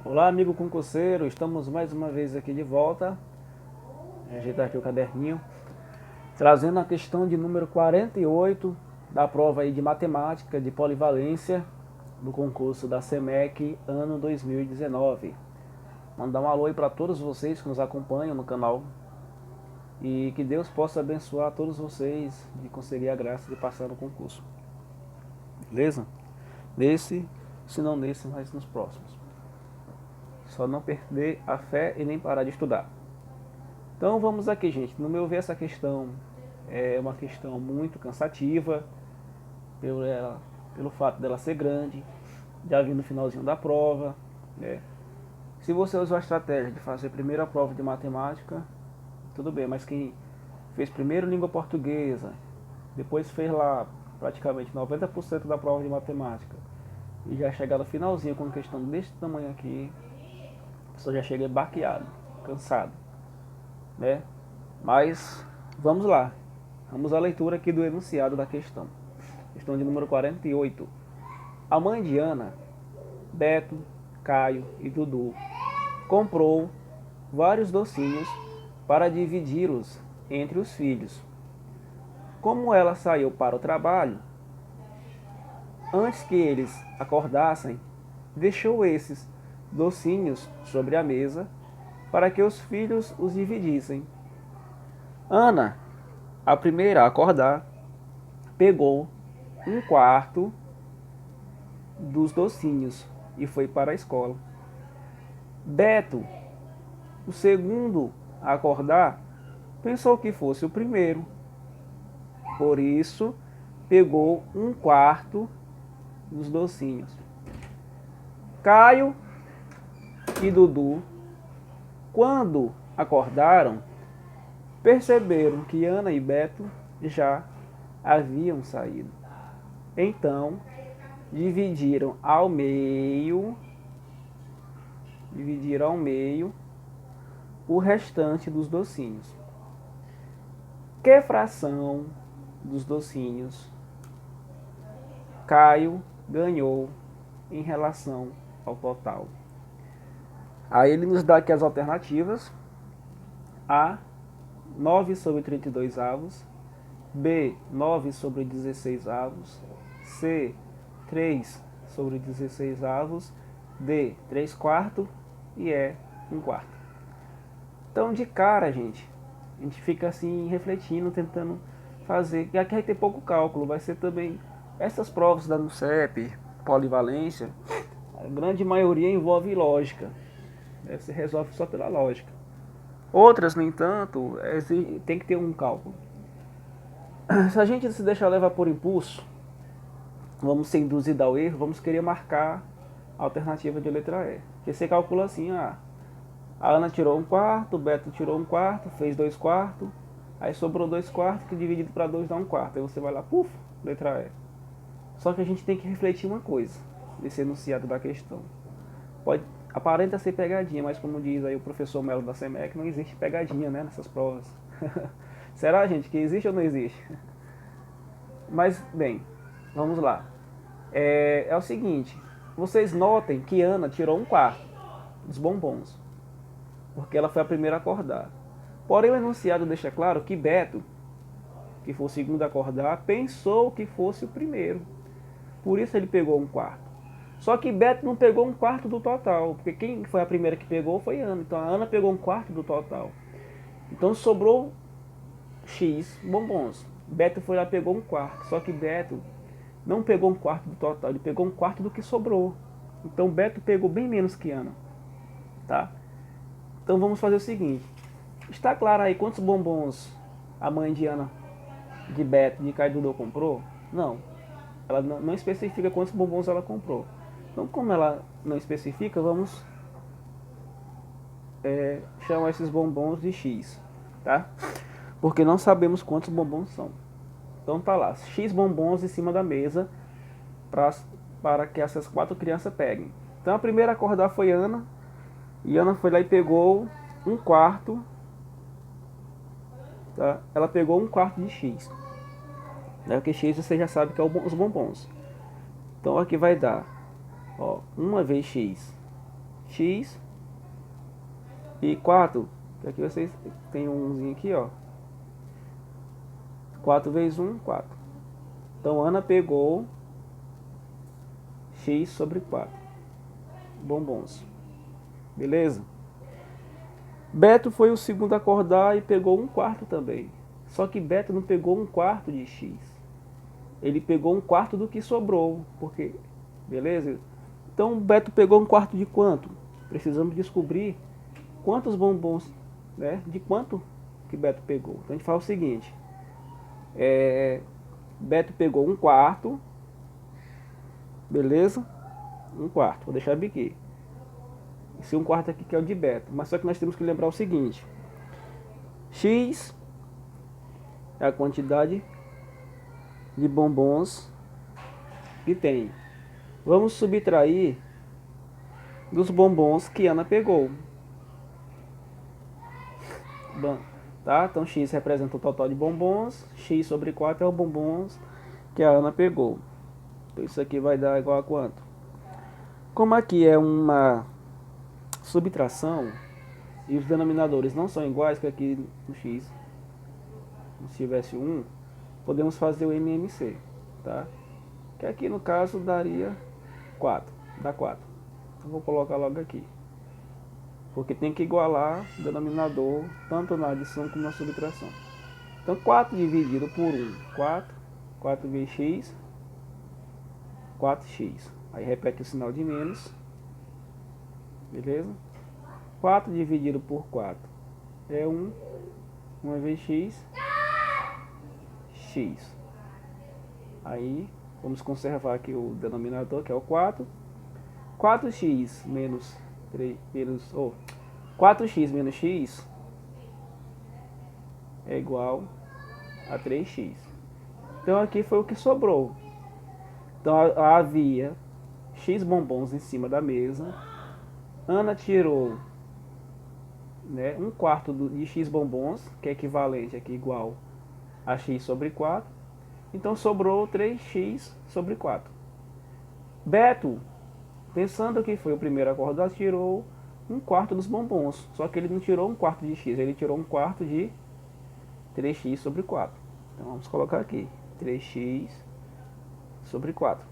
Olá, amigo concurseiro, estamos mais uma vez aqui de volta. Ajeitar aqui o caderninho, trazendo a questão de número 48 da prova aí de matemática de polivalência do concurso da SEMEC ano 2019. Mandar um alô aí para todos vocês que nos acompanham no canal e que Deus possa abençoar todos vocês de conseguir a graça de passar no concurso. Beleza? Nesse, se não nesse, mas nos próximos. Só não perder a fé e nem parar de estudar. Então vamos aqui, gente. No meu ver, essa questão é uma questão muito cansativa pelo fato dela ser grande, já vi no finalzinho da prova, né? Se você usou a estratégia de fazer primeiro a prova de matemática, tudo bem, mas quem fez primeiro língua portuguesa, depois fez lá praticamente 90% da prova de matemática e já chegar no finalzinho com uma questão desse tamanho aqui, a pessoa já chega baqueado, cansado, né? Mas vamos lá. Vamos à leitura aqui do enunciado da questão. Questão de número 48. A mãe de Ana, Beto, Caio e Dudu comprou vários docinhos para dividi-los entre os filhos. Como ela saiu para o trabalho, antes que eles acordassem, deixou esses docinhos sobre a mesa para que os filhos os dividissem. Ana, a primeira a acordar, pegou um quarto dos docinhos e foi para a escola. Beto, o segundo a acordar, pensou que fosse o primeiro. Por isso, pegou um quarto dos docinhos. Caio e Dudu, quando acordaram, perceberam que Ana e Beto já haviam saído. Então, dividiram ao meio o restante dos docinhos. Que fração dos docinhos Caio ganhou em relação ao total? Aí ele nos dá aqui as alternativas. A, 9 sobre 32 avos. B, 9 sobre 16 avos. C, 3 sobre 16 avos. D, 3 quartos. E E, 1 quarto. Então, de cara, gente, a gente fica assim, refletindo, tentando fazer. E aqui vai ter pouco cálculo, vai ser também essas provas da NUCEP, polivalência, a grande maioria envolve lógica. Você resolve só pela lógica. Outras, no entanto, tem que ter um cálculo. Se a gente se deixar levar por impulso, vamos ser induzidos ao erro, vamos querer marcar a alternativa de letra E. Porque você calcula assim, a Ana tirou um quarto, o Beto tirou um quarto, fez 2 quartos, aí sobrou 2 quartos, que dividido para 2 dá 1 quarto. Aí você vai lá, puf, letra E. Só que a gente tem que refletir uma coisa nesse enunciado da questão. Aparenta ser pegadinha, mas como diz aí o professor Melo da SEMEC, não existe pegadinha, né, nessas provas. Será, gente, que existe ou não existe? Mas, bem, vamos lá. É o seguinte, vocês notem que Ana tirou um quarto dos bombons, porque ela foi a primeira a acordar. Porém, o enunciado deixa claro que Beto, que foi o segundo a acordar, pensou que fosse o primeiro. Por isso ele pegou um quarto. Só que Beto não pegou um quarto do total, porque quem foi a primeira que pegou foi Ana. Então a Ana pegou um quarto do total. Então sobrou X bombons. Beto foi lá e pegou um quarto. Só que Beto não pegou um quarto do total, ele pegou um quarto do que sobrou. Então Beto pegou bem menos que Ana. Tá? Então vamos fazer o seguinte. Está claro aí quantos bombons a mãe de Ana, de Beto, de Caio e Dudu comprou? Não. Ela não especifica quantos bombons ela comprou. Então, como ela não especifica, vamos chamar esses bombons de X, tá? Porque não sabemos quantos bombons são. Então tá lá, X bombons em cima da mesa para que essas 4 crianças peguem. Então a primeira a acordar foi Ana, e Ana foi lá e pegou um quarto, tá? Ela pegou um quarto de X. Porque X você já sabe que é os bombons. Então aqui vai dar, ó, 1 vezes X, x e 4, que aqui vocês tem umzinho aqui, ó. 4 vezes 1, 4. Então Ana pegou x sobre 4 bombons. Beleza? Beto foi o segundo a acordar e pegou 1/4 também. Só que Beto não pegou 1/4 de x. Ele pegou 1/4 do que sobrou. Porque, beleza? Então Beto pegou 1/4 de quanto? Precisamos descobrir quantos bombons, né? De quanto que Beto pegou. Então a gente faz o seguinte. Beto pegou 1/4. Beleza? 1/4. Vou deixar bem aqui. Esse 1/4 aqui que é o de Beto. Mas só que nós temos que lembrar o seguinte. X é a quantidade de bombons que tem. Vamos subtrair dos bombons que Ana pegou. Bom, tá? Então x representa o total de bombons. X sobre 4 é o bombons que a Ana pegou. Então isso aqui vai dar igual a quanto? Como aqui é uma subtração e os denominadores não são iguais, que aqui no x, se tivesse 1, podemos fazer o MMC, tá? Que aqui no caso daria 4, dá 4. Então vou colocar logo aqui. Porque tem que igualar o denominador tanto na adição como na subtração. Então 4 dividido por 1, 4. 4 vezes x, 4x. Aí repete o sinal de menos. Beleza? 4 dividido por 4 é 1. 1 vezes x, x. Aí vamos conservar aqui o denominador, que é o 4. 4x menos 4x menos x é igual a 3x. Então aqui foi o que sobrou. Então havia x bombons em cima da mesa. Ana tirou, né, 1/4 de x bombons, que é equivalente aqui igual a x sobre 4. Então sobrou 3x sobre 4. Beto, pensando que foi o primeiro a acordar, tirou 1/4 dos bombons. Só que ele não tirou 1/4 de x, ele tirou 1/4 de 3x sobre 4. Então vamos colocar aqui 3x sobre 4.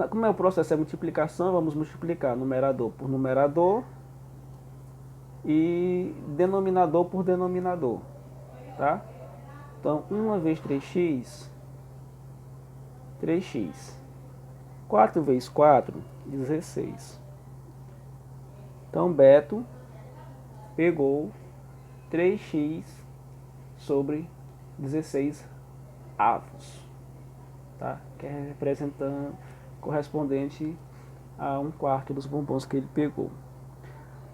Como é o processo? É multiplicação, vamos multiplicar numerador por numerador e denominador por denominador, tá? Então 1 vezes 3x, 3x. 4 vezes 4, 16. Então Beto pegou 3x sobre 16 avos, tá? Que é representando, correspondente a 1/4 dos bombons que ele pegou.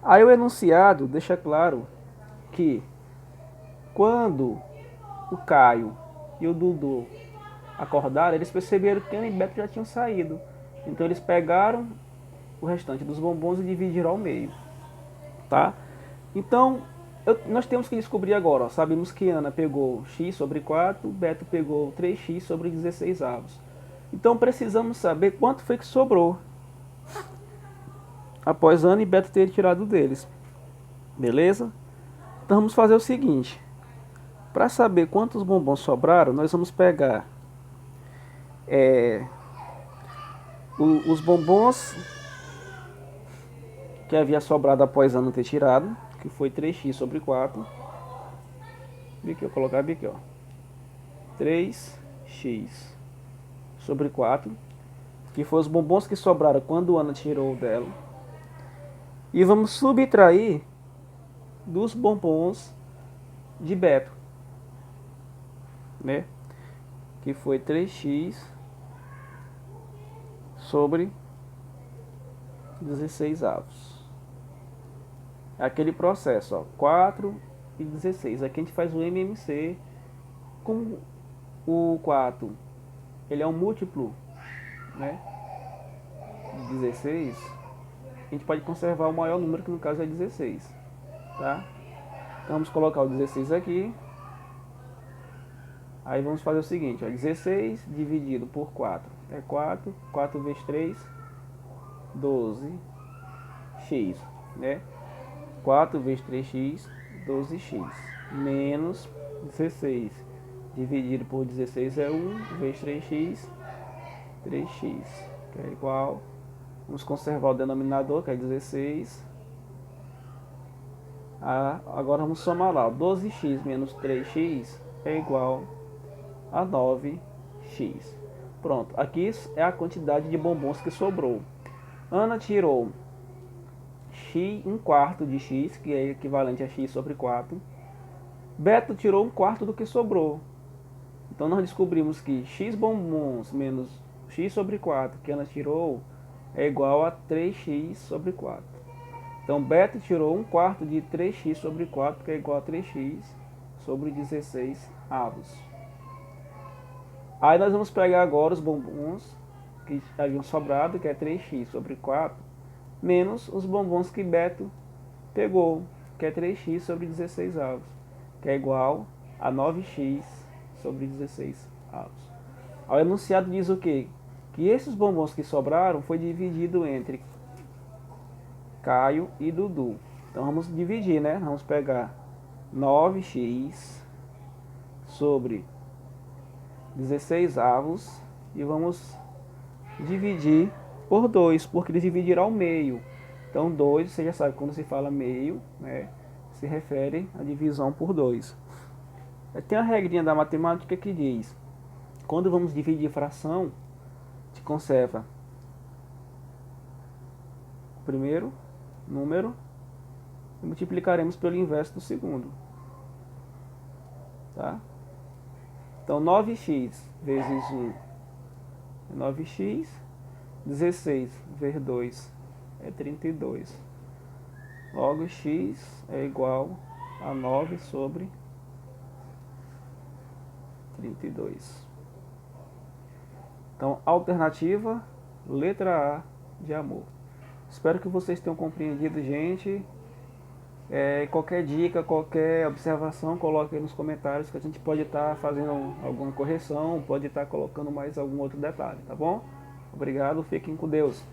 Aí o enunciado deixa claro que quando o Caio e o Dudu acordaram, eles perceberam que Ana e Beto já tinham saído. Então eles pegaram o restante dos bombons e dividiram ao meio, tá? Então nós temos que descobrir agora, ó, sabemos que Ana pegou x sobre 4, Beto pegou 3x sobre 16 avos. Então precisamos saber quanto foi que sobrou após Ana e Beto terem tirado deles. Beleza? Então vamos fazer o seguinte. Para saber quantos bombons sobraram, nós vamos pegar os bombons que havia sobrado após Ana ter tirado, que foi 3x sobre 4. Aqui, eu colocar aqui, ó. 3x sobre 4, que foram os bombons que sobraram quando Ana tirou dela. E vamos subtrair dos bombons de Beto, né? Que foi 3x sobre 16 avos. Aquele processo, ó, 4 e 16. Aqui a gente faz o MMC. Como o 4 ele é um múltiplo, né, de 16, a gente pode conservar o maior número, que no caso é 16, tá? Então vamos colocar o 16 aqui. Aí vamos fazer o seguinte, ó, 16 dividido por 4 é 4. 4 vezes 3, 12x, né? 4 vezes 3x, 12x, menos 16, dividido por 16 é 1, vezes 3x, 3x, que é igual, vamos conservar o denominador, que é 16, agora vamos somar lá, 12x menos 3x é igual a 9x. Pronto, aqui é a quantidade de bombons que sobrou. Ana tirou x, 1/4 de x, que é equivalente a x sobre 4. Beto tirou 1/4 do que sobrou. Então nós descobrimos que x bombons menos x sobre 4 que Ana tirou é igual a 3x sobre 4. Então Beto tirou 1/4 de 3x sobre 4, que é igual a 3x sobre 16 avos. Aí nós vamos pegar agora os bombons que haviam sobrado, que é 3x sobre 4, menos os bombons que Beto pegou, que é 3x sobre 16 avos, que é igual a 9x sobre 16 avos. O enunciado diz o quê? Que esses bombons que sobraram foi dividido entre Caio e Dudu. Então vamos dividir, né? Vamos pegar 9x sobre 16 avos e vamos dividir por 2, porque eles dividirão ao meio. Então 2, você já sabe, quando se fala meio, né, se refere à divisão por 2. Tem a regrinha da matemática que diz, quando vamos dividir fração, a gente conserva o primeiro número e multiplicaremos pelo inverso do segundo. Tá? Então 9x vezes 1 é 9x, 16 vezes 2 é 32. Logo x é igual a 9 sobre 32. Então, alternativa, letra A de amor. Espero que vocês tenham compreendido, gente. Qualquer dica, qualquer observação, coloque aí nos comentários que a gente pode estar fazendo alguma correção, pode estar colocando mais algum outro detalhe, tá bom? Obrigado, fiquem com Deus.